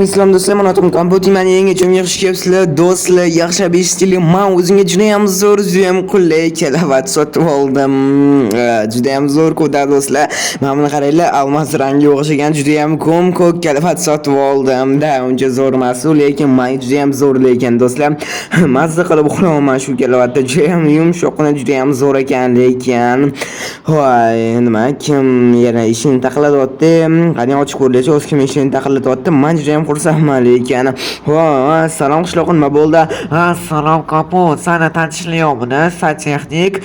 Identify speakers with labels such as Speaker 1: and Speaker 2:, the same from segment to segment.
Speaker 1: Islom do'stlar, men atam kompyuterman yangi chunga xush kelibsizlar. Do'stlar, yaxshi eshitdinglar. Men o'zimga juda ham zo'r, juda ham qulay kelavat sotib oldim. Juda ham zo'r ko'da do'stlar. Mana buni qaranglar, almas rangi o'xshagan juda ham ko'k kelavat sotib oldim. Da, uncha zo'r emas, lekin men juda ham zo'r lekin do'stlar. Mazza qilib uxlayman shu kelavatda. Juda ham yumshoqni, juda ham zo'r ekan lekin. Voy, nima kim yana ishini taqlayapti? Qani ochib ko'rlaychi, o'z kim ishini taqlayapti? Men juda ham xursandman lekin. Salom qishloqim, nima bo'ldi?
Speaker 2: Salom kapot, sana tanishlayapmini, santexnik.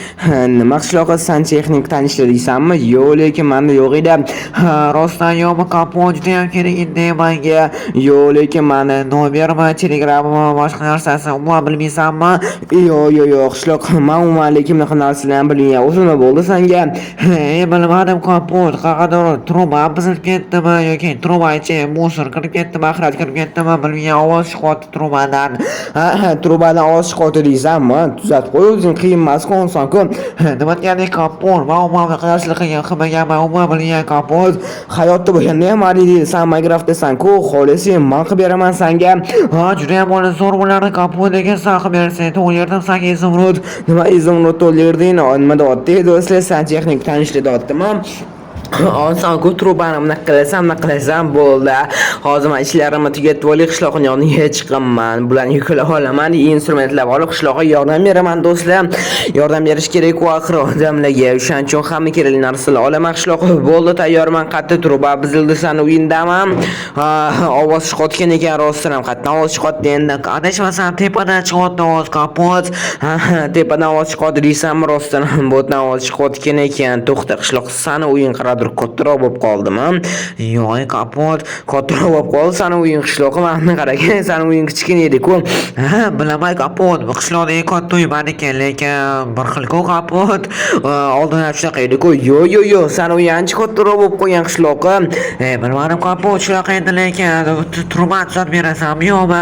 Speaker 1: Nima qishloqi santexnik tanishlaysanmi? Yo'q, lekin menda yo'q edi.
Speaker 2: Rostdan yo'qmi kapot, juda ham kerak edi menga.
Speaker 1: Yo'q, lekin meni
Speaker 2: Nomermi, telegrammi, boshqa narsasi umuman bilmaysanmi?
Speaker 1: Yo'q, qishloq, men umuman lekin bunaqa narsalarni bilmayman. O'zi nima bo'ldi senga?
Speaker 2: Bilmadim kapot, qayerdadir truba buzilib ketdimi yoki truba ichiga musor kirib ketdimi, axlat kirib ketdimi, bilmayman, ovoz chiqyapti trubadan.
Speaker 1: Trubadan ovoz chiqyapti deysanmi? Tuzatib qo'y, o'zing qiyin emas-ku inson-ku.
Speaker 2: Nima degandek kapot, men umuman bunaqa narsalar qilmaganman, umuman bilmayman kapot.
Speaker 1: Hayotda bo'lganda ham deydi, sen Minecraft desan-ku, xohlisi men qilib beraman senga.
Speaker 2: Juda ham zo'r bo'lardi kapot, lekin sen qilib bersang, to'g'rirdim senga izimrud.
Speaker 1: Nima izimrud to'g'rirding? Nima deyapti? Do'stlar, santexnik tanishlayaptimi? Oson-ku trubani bunaqa qilasam bo'ldi. Hozir men ishlarimni tugatib olib qishloqning yoniga chiqaman. Bularni yuklab olaman, instrumentlar olib qishloqqa yordam beraman do'stlar. Yordam berish kerak-ku axir odamlarga. O'shaning uchun hamma kerakli narsalar olaman qishloqqa. Bo'ldi, tayyorman. Qatta truba buzildi, san o'yindaman. Ovoz chiqayotgan ekan rostdan ham qatdan ovoz chiqyapti endi.
Speaker 2: Adashmasam tepadan chiqyapti ovoz kapot.
Speaker 1: Tepadan ovoz chiqyapti deysanmi? Rostdan ham bo'tdan ovoz chiqyotgan ekan. To'xta qishloq, sani o'yin qaradir kattaroq bo'lib qoldimi?
Speaker 2: Yo'q, kapot,
Speaker 1: kattaroq bo'lib qoldi. Sani o'yin qishloqi mana qaragin, sani o'yin kichkina edi-ku.
Speaker 2: Bilaman kapot, bu qishloqdagi katta uy ekan, lekin bir xil-ku kapot. Oldin shunaqa edi-ku.
Speaker 1: Yo'q, sani o'yin ancha kattaroq bo'lib qolgan qishloqi.
Speaker 2: Bilmadim kapot, shunaqa edi lekin truba tuzatib berasanmi yo'qmi?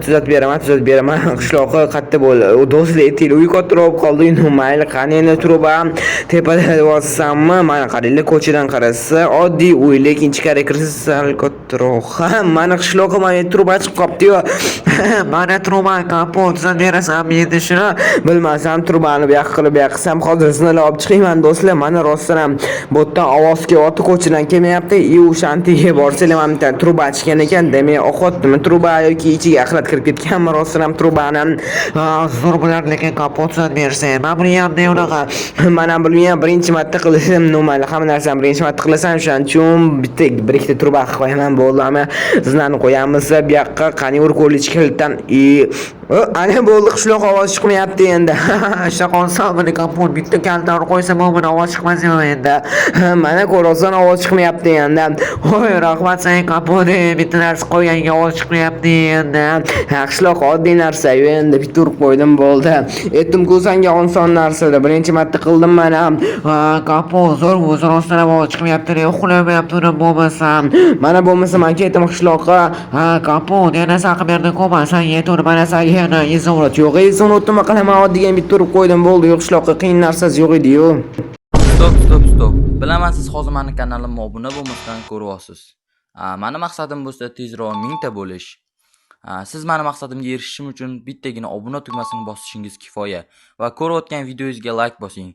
Speaker 1: Tuzatib beraman. Qishloqi qatta bo'ldi. U do'stlar aytdi, uy kattaroq bo'lib qoldi. Mayli, qani endi truba tepada bossammi? Mana qaranglar, ko'chadan qarasa oddiy uy, lekin ichkari kirsa sal kattaroq. Mana qishloqqa mana truba chiqib qopti-yu.
Speaker 2: Mana truba kapot, sen berasanmi endi shuni?
Speaker 1: Bilmasam, trubani bu yoqqa qilib qilsam, hozir sinalab olib chiqayman do'stlar. Mana rostdan ham botdan ovoz kelyapti, ko'chadan kelmayapti. Shantiga borsalar mana truba chiqqan ekan, demak oqyaptimi truba yoki ichiga axlat kirib ketganmi? Rostdan ham trubani
Speaker 2: zo'r bo'lar, lekin kapot sen bersang. Men buni ham unaqa.
Speaker 1: Mana bilmayman, birinchi marta qilsam normal, hamma narsani birinchi marta qilasan, o'shaning uchun bir ikkita truba qilib qo'yaman, bo'ldi. Zinani qo'yamiz bu yoqqa, qani urko'lich kildan. Ana bo'ldi, qishloq ovoz chiqmayapti endi.
Speaker 2: Shaqonsan buni kapot bitta kaltan qo'ysam, buni ovoz chiqmasmi endi?
Speaker 1: Mana ko'rasan ovoz chiqmayapti endi.
Speaker 2: Voy, rahmat senga kapot, bitta narsa qo'yganga ovoz chiqmayapti endi.
Speaker 1: Qishloq oddiy narsa-yu, endi bitta urib qo'ydim bo'ldi. Aytdim-ku senga oson narsa-da, birinchi marta qildim mana.
Speaker 2: Kapot zo'r rostdan ovoz chiqmayapti, uxlamayapti uni bo'lmasam.
Speaker 1: Mana bo'lmasa men ketdim qishloqqa.
Speaker 2: Kapot, yana sen qilib berding-ku, sen yetur, mana senga yana izimrud.
Speaker 1: Yo'q, izimrud nima qilaman, oddiy bitta urib qo'ydim bo'ldi. Yo'q, qishloqqa qiyin narsasi yo'q edi-yu.
Speaker 3: Stop. Bilaman, siz hozir meni kanalimga obuna bo'lmasdan ko'ryapsiz. Meni maqsadim bo'lsa tezroq 1000 ta bo'lish. Siz meni maqsadimga erishishim uchun bittagina obuna tugmasini bosishingiz kifoya va ko'rayotgan videoyingizga like bosing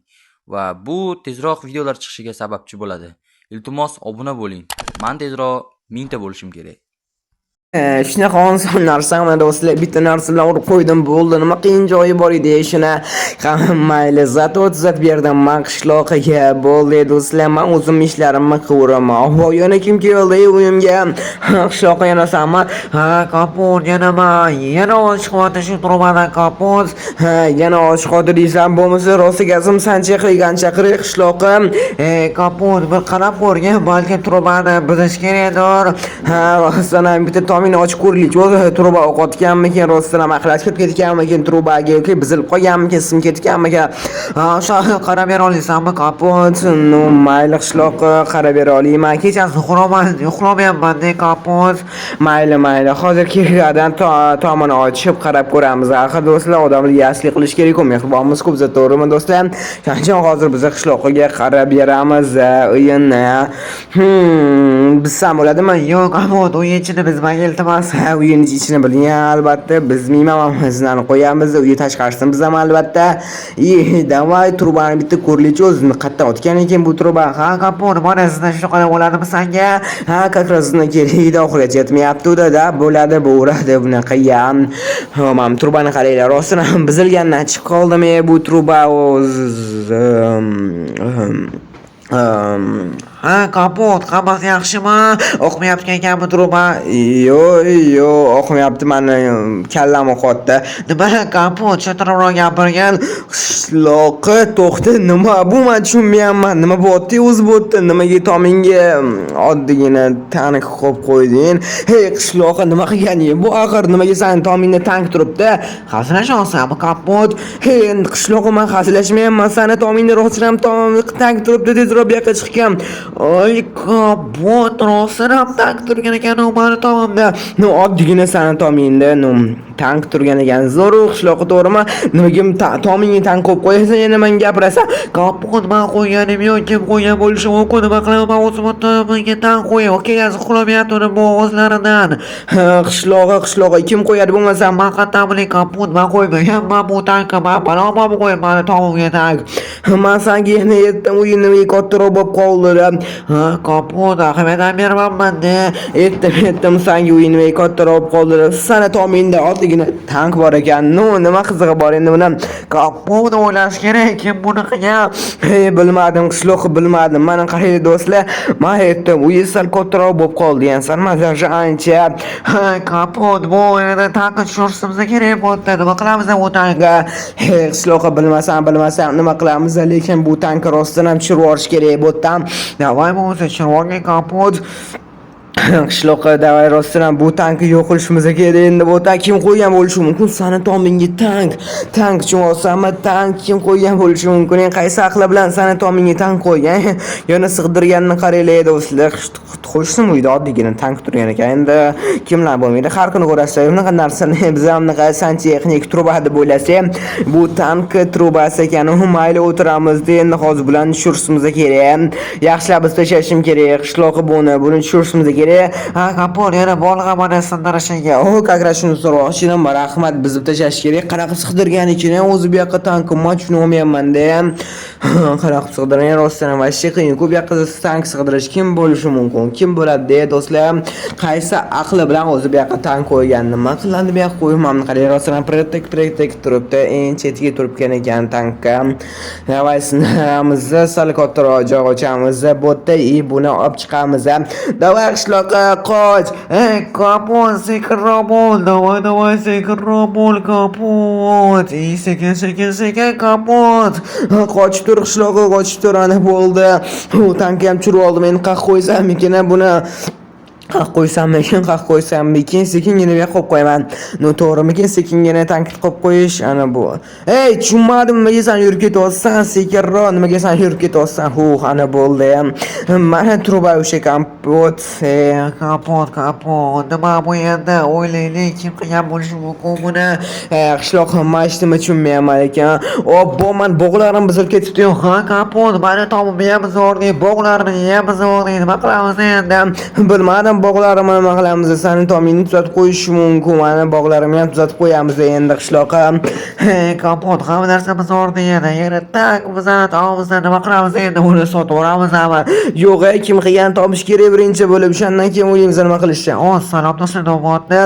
Speaker 3: va bu tezroq videolar chiqishiga sababchi bo'ladi. Iltimos obuna bo'ling. Men tezroq 1000 ta bo'lishim kerak.
Speaker 1: Shunaqa oson narsa, mana do'stlar, bitta narsa bilan urib qo'ydim bo'ldi. Nima qiyin joyi bor edi shuna. Mayli, zato tuzatib berdim men qishloqqa. Bo'ldi do'stlar, men o'zim ishlarimni qilaman. Yana kim keldi uyimga? Qishloqqa yana sanmi?
Speaker 2: Kapot, yana ovoz chiqyapti shu trubadan kapot.
Speaker 1: Yana ovoz chiqyapti deysan, bo'lmasa rosa gazim sancha qilgan chaqiray qishloqqa.
Speaker 2: Kapot, bir qarab ko'rgin, balki trubani buzish kerakdir.
Speaker 1: Rostdan ham bitta tomini ochib ko'raylik. O'zi truba o'qotganmikin, rostdan ham axlat kirib ketganmikin trubaga yoki buzilib qolganmikin, sim ketganmikin.
Speaker 2: O'sha qarab bera olasanmi kapot?
Speaker 1: Mayli qishloqqa qarab bera olaman.
Speaker 2: Kechasi uxlamayapman kapot.
Speaker 1: Mayli. Hozir kechgadan tomini ochib qarab ko'ramiz. Axir do'stlar, odamlarga yaxshilik qilish kerak-ku, mehribonmiz ko'p, to'g'rimi do'stlar? Shuning hozir biz qishloqqa qarab beramiz o'yinni. Biz ham bo'ladimi?
Speaker 2: Yo'q, kapot, o'yin ichida biz
Speaker 1: iltimos uyingiz ichini biling albatta biz mehmonlarimizni qo'yamiz uyi tashqarisini bizaman albatta давай trubani bitta ko'rlichi o'zini qayerdan o'tgan ekan bu truba
Speaker 2: Ha, kapot, mana sizdan shunaqa bo'ladimi sanga?
Speaker 1: ha как раз kerakida oxirigacha yetmayapti da bo'ladi bo'radi bunaqa ham mana trubani qaranglar rostdan ham buzilgandan chiqib qoldimi bu truba o'zi
Speaker 2: Ha, kapot, hammasi yaxshimi? O'qimayapti ekanmi truba?
Speaker 1: yo'q o'qimayapti mani kallam o'qyapti
Speaker 2: Nima kapot, cho'taribroq gapirgan.
Speaker 1: qishloqqa to'xta nima bu men tushunmayapman nima bo'lyapti o'zi bu yerda nimaga tomingga oddiygina tank qo'yib qo'yding hey qishloqqa nima qilganing bu axir nimaga sani tomingda tank turibdi
Speaker 2: Hazillashyapsanmi kapot?
Speaker 1: hey endi qishloqqa men hazillashmayapman sani tomingda rostdan tank turibdi tezroq bu yoqqa chiqqan
Speaker 2: Oy, kapot, rostdan ham tank turgan ekan u mani tomimda.
Speaker 1: oddiygina sani tomingda tank turgan ekan zo'ru qishloqqa to'g'rimi nimaga tomingga tank qo'yib qo'yasan yana menga gapirasan
Speaker 2: Kapot, men qo'yganim yo'q, kim qo'ygan bo'lishi mumkin. Nima qilaman, men o'zim menga tank qo'yib, kelasi uxlamayapti uni bu o'zlaridan.
Speaker 1: qishloqqa kim qo'yadi bo'lmasa
Speaker 2: Men qayerdan bilay kapot, men qo'ymaganman bu tankni, men palonman qo'yib mani tomimga tank.
Speaker 1: man senga yana aytdim uying nimaga kattaroq bo'lib qoldi
Speaker 2: Ha, kapot, ahamiyatdan bermanman-da.
Speaker 1: aytdim senga uying nimaga kattaroq bo'lib qoldi sani tomingda oddiygina tank bor ekan nima qizig'i bor endi buni
Speaker 2: Kapot, o'ylash kerak, kim buni qilgan?
Speaker 1: bilmadim qishloqqa bilmadim mana qaranglar do'stlar man aytdim uying sal kattaroq bo'lib qoldi yani sal mazaji ancha
Speaker 2: Ha, kapot, bu yerda tankni tushirishimiz kerak bo'ldi. Nima qilamiz bu tankga?
Speaker 1: qishloqqa bilmasam nima qilamiz lekin bu tankni rostdan ham tushirib yuborish kerak bo'ldi
Speaker 2: Davay bo'lsa, tushirib kapot.
Speaker 1: qishloqqa davay rostdan ham bu tankni yo'q qilishimiz kerak endi bu tank kim qo'ygan bo'lishi mumkin sani tomingga tank tushunolsanmi tank kim qo'ygan bo'lishi mumkin endi qaysi aqli bilan sani tomingga tank qo'ygan yana sig'dirganini qaranglar do'stlar qo'shsin uyda oddiygina tank turgan ekan endi kimlar bo'lmaydi har kuni ko'rasizlar bunaqa narsani biz ham bunaqa santexnik truba deb o'ylasak bu tank trubasi ekan mayli o'tiramizda endi hozir bilan tushirishimiz kerak yaxshilab biz tashlashim kerak qishloqqa buni tushirishimiz kerak
Speaker 2: Ha, kapot, yana bolg'a mana sindirishiga.
Speaker 1: как раз shuni so'roqchiman rahmat bizib tashlash kerak qanaqa sig'dirgan ekan o'zi bu yoqqa tankni men tushunolmayapman-da qanaqa sig'dirgan rostdan vashi qiyin-ku bu yoqqa tank sig'dirish kim bo'lishi mumkin kim bo'ladi do'stlar qaysi aqli bilan o'zi bu yoqqa tank qo'ygan nima qiladi bu yoqqa qo'ymamni qarang rostdan pretek turibdi eng chetiga turibgan ekan tankka davayimiz sal kattaroq joy ochamiz bu yerda buni olib chiqamiz davay qishloqqa qoch
Speaker 2: Ey, kapot, sekinroq bo'l. Davay, sekinroq bo'l, kapot. Sekin, kapot.
Speaker 1: qochib tur qishloqqa qochib tur ana bo'ldi u tankni ham tushirib oldim endi qaq qo'ysammikin buni qaq qo'ysammikin sekingina bu yoqqa qo'yib qo'yaman to'g'rimikin sekingina tankni qo'yib qo'yish ana bu ey tushunmadim nimaga san yurib ketyapsan sekinroq nimaga san yurib ketyapsan ana bo'ldi mana truba o'sha kapot
Speaker 2: Nima bu endi? O'ylaylik, kim qilgan bo'lishi mumkin buni?
Speaker 1: qishloq man hech nima tushunmayapman ekan obbo man bog'larim buzilib ketibdi
Speaker 2: Ha, kapot, mani tomimni ham zo'rning, bog'larni ham zo'rning. Nima qilamiz endi?
Speaker 1: bilmadim bog'larimni nima qilamiz sani tomingni tuzatib qo'yish mumkin mana bog'larimni ham tuzatib qo'yamiz endi qishloqqa
Speaker 2: Kapot, hamma narsa zo'rning yana. Yana tank bizani tomimizda nima qilamiz endi? Uni sotib yuboramizmi?
Speaker 1: yo'q kim qilgan topish kerak birinchi bo'lib o'shandan keyin o'ylaymiz nima qilishni
Speaker 2: Salom do'stlar, do'motni.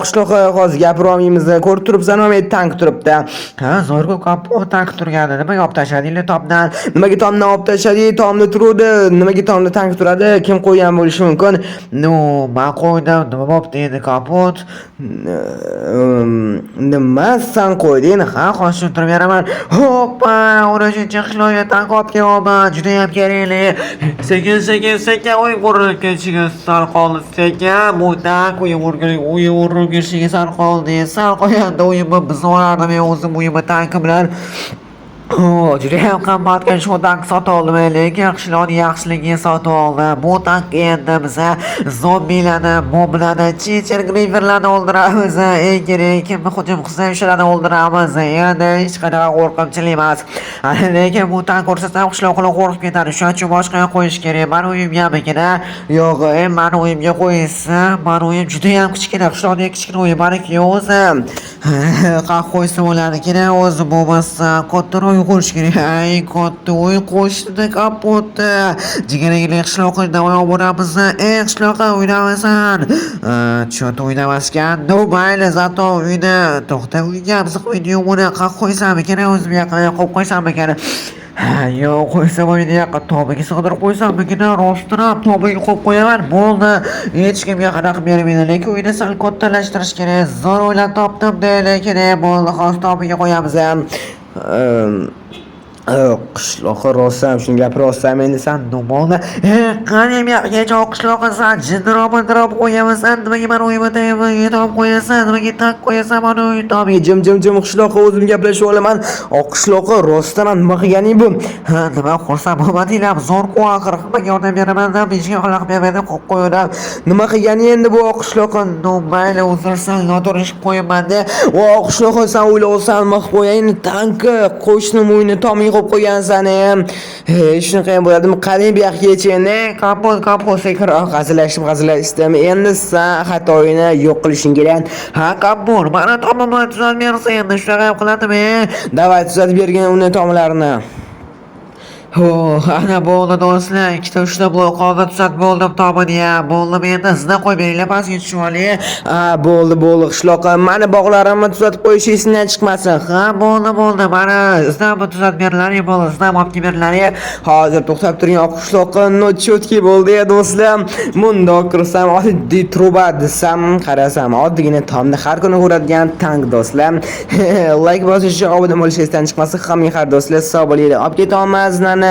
Speaker 1: qishloqqa hozir gapira olmaymiz ko'rib turibsan tank turibdi
Speaker 2: Ha, zo'r-ku kapot tank turgandi. Nimaga olib tashladinglar tomdan?
Speaker 1: nimaga tomdan olib tashlading tomda turuvdi nimaga tomda tank turadi kim qo'ygan bo'lishi mumkin
Speaker 2: Men qo'ydim. Nima bo'pti endi kapot?
Speaker 1: nima san qo'yding
Speaker 2: Ha, qo'shib turib beraman. Hoppa, uni shuncha qishloqqa tank olib kelyapman. Juda ham kerakli. Sekin, uy burilib ketishiga sal qoldi. Sekin, bu tank uy burilib ketishiga sal qoldi. Sal qo'yanda uyimni buzib olardim men o'zim uyimni tanki bilan. Juda ham qimmatga shu tank sotib oldim, lekin qishloqning yaxshiligiga sotib oldim. Bu tank endi biza zombilarni, moblarni, chichir griverlarni o'ldiramiz. Eng kerak kimni hujum qilsa o'shalarni o'ldiramiz. Endi hech qanaqa qo'rqinchli emas. Lekin bu tank ko'rsatsam qishloqlar qo'rqib ketadi. Shuning uchun boshqa qo'yish kerak. Mani uyimgamigina yo'q, mani uyimga qo'ysa, mani uyim juda ham kichkina, qishloqning kichkina uyi bariki o'zi. Qaq qo'ysa bo'lardi, o'zi bo'lmasa kattaroq uy qurish kerak. Ay, katta uy qo'shnida kapotda. Jigariga qishloqqa davay boramiz. Qishloqqa o'ynamasan. Cho'ta o'ynamaskan. No mayli, zato uyni to'xta uyga biz video buni qaq qo'ysam ekan, o'zim yaqin qo'yib qo'ysam ekan. Yo'q, qo'ysam uyni yaqin tobiga sig'dirib qo'ysam ekan, rostdan tobiga qo'yib qo'yaman. Bo'ldi. Hech kimga qanaqa bermaydi, lekin uyni sal kattalashtirish kerak. Zo'r o'ylab topdim, lekin bo'ldi, hozir tobiga qo'yamiz ham. Qishloqqa rostam shuni gapirosam endi san nomolda qani yo'qgacha qishloqqa san jinrob qo'yasan, nimaga meni uyimda yetib qo'yasan, nimaga tak qo'yasan meni uyimda
Speaker 1: jim qishloqqa o'zim gaplashib olaman. Qishloqqa rostdan nima qilganing bu?
Speaker 2: Nima xursand bo'lmadinglar, zo'r qo'aqir qilib yordam beraman deb hech qanaqa qilib bermaydi, qo'yib qo'yaman.
Speaker 1: Nima qilganing endi bu qishloqqa?
Speaker 2: Mayli, o'zirsan, noto'g'ri qo'yaman-da.
Speaker 1: Qishloqqa san o'ylaysan, nima qilib qo'yayin? Tanki qo'shnim uyni tomiga qo'yib qo'ygansan ham. Shunaqa ham bo'ladimi? Qarang bu yoqqa yechindi.
Speaker 2: Kapot
Speaker 1: Sekinroq g'azilashdim. Endi sen xatoyini yo'q qilishing kerak.
Speaker 2: Ha, kapot, mana tomimni tuzatib bersa endi shunaqa ham qiladimi?
Speaker 1: Davay tuzatib bergin uni tomlarini.
Speaker 2: Ana bo'ldi do'stlar, ikkita uchta blok qoldi, tuzatib bo'ldim tomini ham. Bo'ldi, endi sizdan qo'yib beringlar, pastga tushib oling.
Speaker 1: Bo'ldi, qishloqqa mani bog'larimni tuzatib qo'yish esingdan chiqmasin.
Speaker 2: Ha, bo'ldi, mana sizdan bu tuzatib beringlar, bo'ldi, sizdan olib beringlar.
Speaker 1: Hozir to'xtab turing, qishloqqa notchotki bo'ldi do'stlar. Mundoq kirsam, oddiy truba desam, qarasam, oddiygina tomni har kuni ko'radigan tank do'stlar. Like bosish, obuna bo'lish esdan chiqmasin. Hamma har do'stlar sog' bo'linglar. Olib ketamiz.